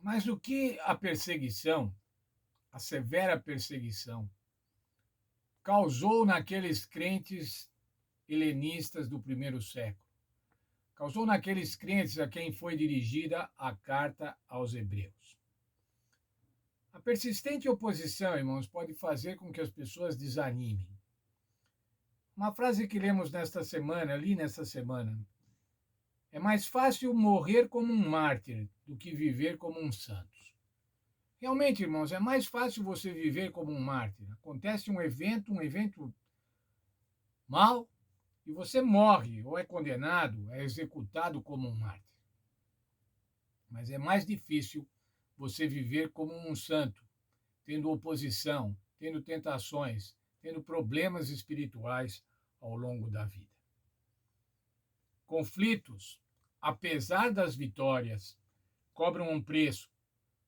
Mas o que a perseguição, a severa perseguição, causou naqueles crentes helenistas do primeiro século? Causou naqueles crentes a quem foi dirigida a carta aos Hebreus. A persistente oposição, irmãos, pode fazer com que as pessoas desanimem. Uma frase que lemos nesta semana, li nesta semana, é mais fácil morrer como um mártir do que viver como um santo. Realmente, irmãos, é mais fácil você viver como um mártir. Acontece um evento mal, e você morre, ou é condenado, é executado como um mártir. Mas é mais difícil você viver como um santo, tendo oposição, tendo tentações, tendo problemas espirituais ao longo da vida. Conflitos, apesar das vitórias, cobram um preço: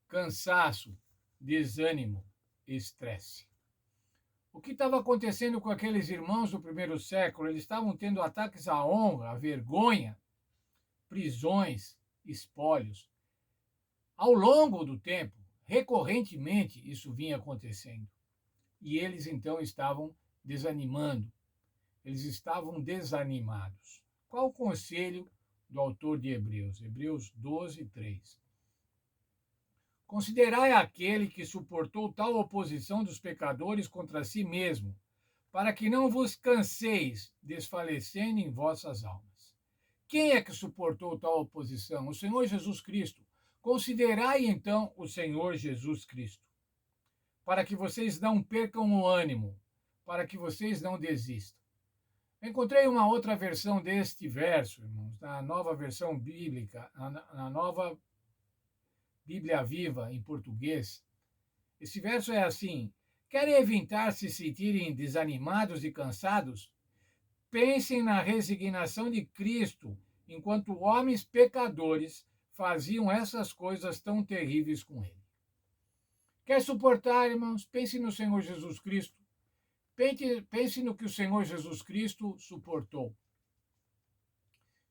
cansaço, desânimo, estresse. O que estava acontecendo com aqueles irmãos do primeiro século? Eles estavam tendo ataques à honra, à vergonha, prisões, espólios. Ao longo do tempo, recorrentemente, isso vinha acontecendo. E eles então estavam desanimando, eles estavam desanimados. Qual o conselho do autor de Hebreus? Hebreus 12, 3. Considerai aquele que suportou tal oposição dos pecadores contra si mesmo, para que não vos canseis, desfalecendo em vossas almas. Quem é que suportou tal oposição? O Senhor Jesus Cristo. Considerai então o Senhor Jesus Cristo, para que vocês não percam o ânimo, para que vocês não desistam. Encontrei uma outra versão deste verso, irmãos, na nova versão bíblica, na nova Bíblia Viva em português. Esse verso é assim: querem evitar se sentirem desanimados e cansados? Pensem na resignação de Cristo, enquanto homens pecadores faziam essas coisas tão terríveis com ele. Quer suportar, irmãos? Pense no Senhor Jesus Cristo. Pense no que o Senhor Jesus Cristo suportou.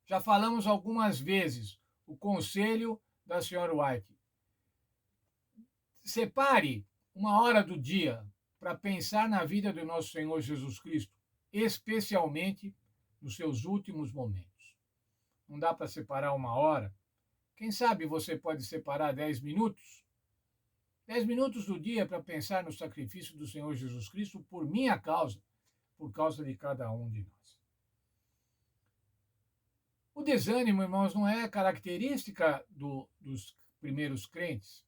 Já falamos algumas vezes o conselho da senhora White. Separe uma hora do dia para pensar na vida do nosso Senhor Jesus Cristo, especialmente nos seus últimos momentos. Não dá para separar uma hora? Quem sabe você pode separar 10 minutos? 10 minutos do dia para pensar no sacrifício do Senhor Jesus Cristo por minha causa, por causa de cada um de nós. O desânimo, irmãos, não é característica dos primeiros crentes.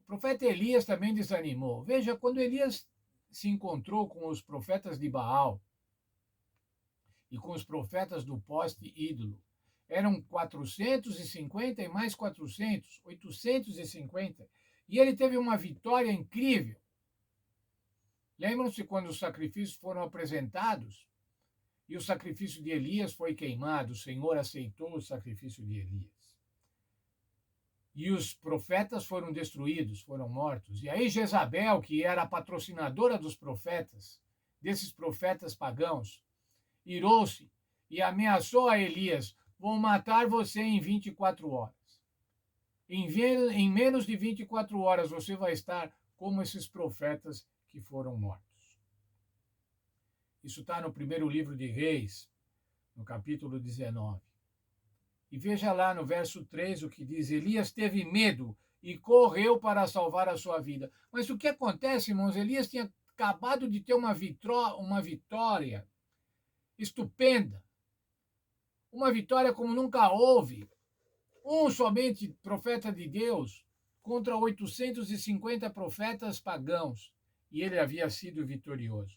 O profeta Elias também desanimou. Veja, quando Elias se encontrou com os profetas de Baal e com os profetas do poste ídolo, eram 450 e mais 400, 850, e ele teve uma vitória incrível. Lembram-se quando os sacrifícios foram apresentados e o sacrifício de Elias foi queimado? O Senhor aceitou o sacrifício de Elias. E os profetas foram destruídos, foram mortos. E aí Jezabel, que era a patrocinadora dos profetas, desses profetas pagãos, irou-se e ameaçou a Elias: vou matar você em 24 horas. Em menos de 24 horas você vai estar como esses profetas que foram mortos. Isso está no primeiro livro de Reis, no capítulo 19. E veja lá no verso 3 o que diz: Elias teve medo e correu para salvar a sua vida. Mas o que acontece, irmãos? Elias tinha acabado de ter uma vitória estupenda. Uma vitória como nunca houve. Um somente profeta de Deus contra 850 profetas pagãos. E ele havia sido vitorioso.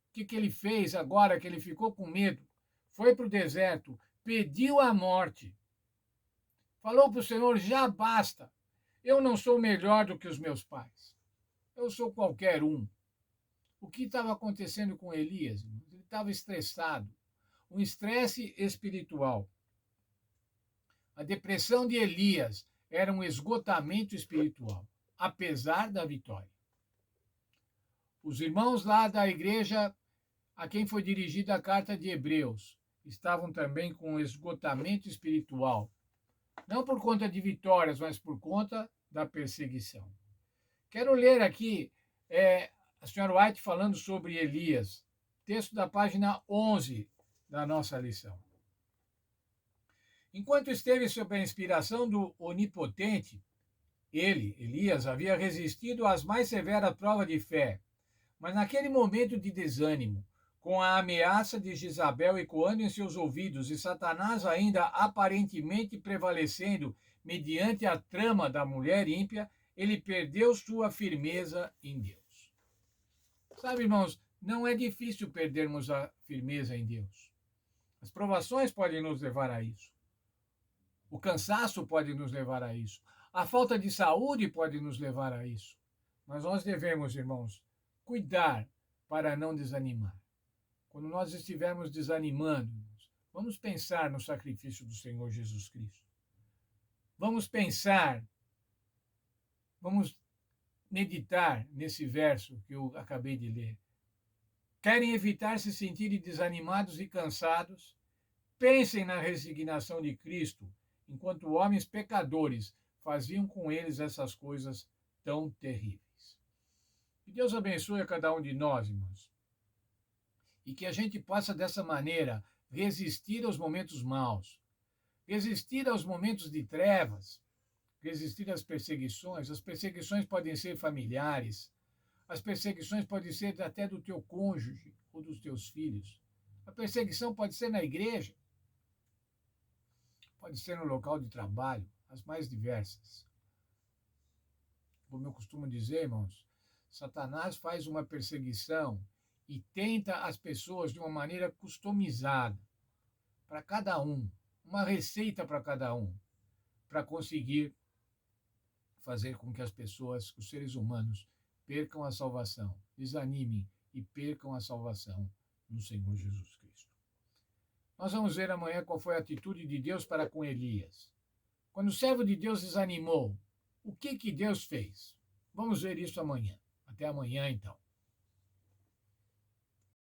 O que ele fez agora que ele ficou com medo? Foi para o deserto, pediu a morte. Falou para o Senhor: já basta. Eu não sou melhor do que os meus pais. Eu sou qualquer um. O que estava acontecendo com Elias? Ele estava estressado. Um estresse espiritual. A depressão de Elias era um esgotamento espiritual, apesar da vitória. Os irmãos lá da igreja a quem foi dirigida a carta de Hebreus estavam também com um esgotamento espiritual, Não por conta de vitórias, mas por conta da perseguição. Quero ler aqui a senhora White falando sobre Elias, texto da página 11 da nossa lição. Enquanto esteve sob a inspiração do Onipotente, ele, Elias, havia resistido às mais severas provas de fé, mas naquele momento de desânimo, com a ameaça de Jezabel ecoando em seus ouvidos e Satanás ainda aparentemente prevalecendo mediante a trama da mulher ímpia, ele perdeu sua firmeza em Deus. Sabe, irmãos, não é difícil perdermos a firmeza em Deus. As provações podem nos levar a isso. O cansaço pode nos levar a isso. A falta de saúde pode nos levar a isso. Mas nós devemos, irmãos, cuidar para não desanimar. Quando nós estivermos desanimando, vamos pensar no sacrifício do Senhor Jesus Cristo. Vamos pensar, vamos meditar nesse verso que eu acabei de ler. Querem evitar se sentirem desanimados e cansados? Pensem na resignação de Cristo, enquanto homens pecadores faziam com eles essas coisas tão terríveis. Que Deus abençoe a cada um de nós, irmãos. E que a gente possa, dessa maneira, resistir aos momentos maus, resistir aos momentos de trevas, resistir às perseguições. As perseguições podem ser familiares, as perseguições podem ser até do teu cônjuge ou dos teus filhos. A perseguição pode ser na igreja, pode ser no local de trabalho, as mais diversas. Como eu costumo dizer, irmãos, Satanás faz uma perseguição e tenta as pessoas de uma maneira customizada, para cada um, uma receita para cada um, para conseguir fazer com que as pessoas, os seres humanos, percam a salvação, desanimem e percam a salvação no Senhor Jesus Cristo. Nós vamos ver amanhã qual foi a atitude de Deus para com Elias. Quando o servo de Deus desanimou, o que Deus fez? Vamos ver isso amanhã. Até amanhã, então.